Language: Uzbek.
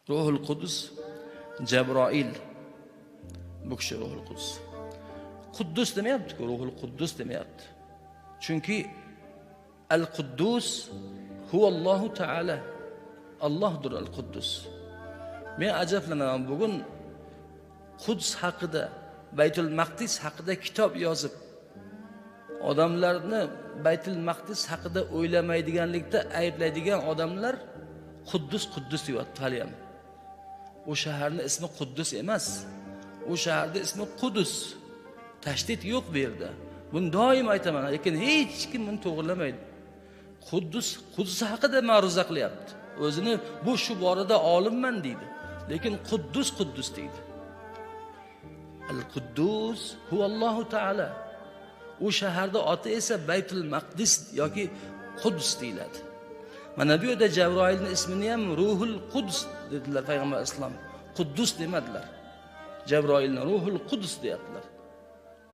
Ruhul Qudus, Jabroil. Bu kishi Ruhul Qudus. Quddus demayapti-ku, Ruhul Quddus demayapti. Chunki Al-Quddus huvallohu taala. Allohdir Al-Quddus. Men ajablanaman, bugun Quds haqida, Baytul Maqdis haqida kitob yozib, odamlarni Baytul Maqdis haqida o'ylamaydiganlikda ayblaydigan odamlar Quddus deyapti hali ham. O shaharning ismi Quddus emas. O shaharda ismi Qudus. Tashdid yo'q bu yerda. Buni doim aytaman, lekin hech kim buni to'g'rilamaydi. Quddus haqida ma'ruza qilyapti. O'zini bu shu borada olimman deydi. Lekin Quddus deydi. Al-Quddus huvallohu taala. O shaharda oti esa Baytul Maqdis yoki Quds deyiladi. Mana bu yerda Jabroilning ismini ham Ruhul Quds dedilar payg'ambar islom. Quddus demadilar. Jabroilni Ruhul Quds deyaptilar.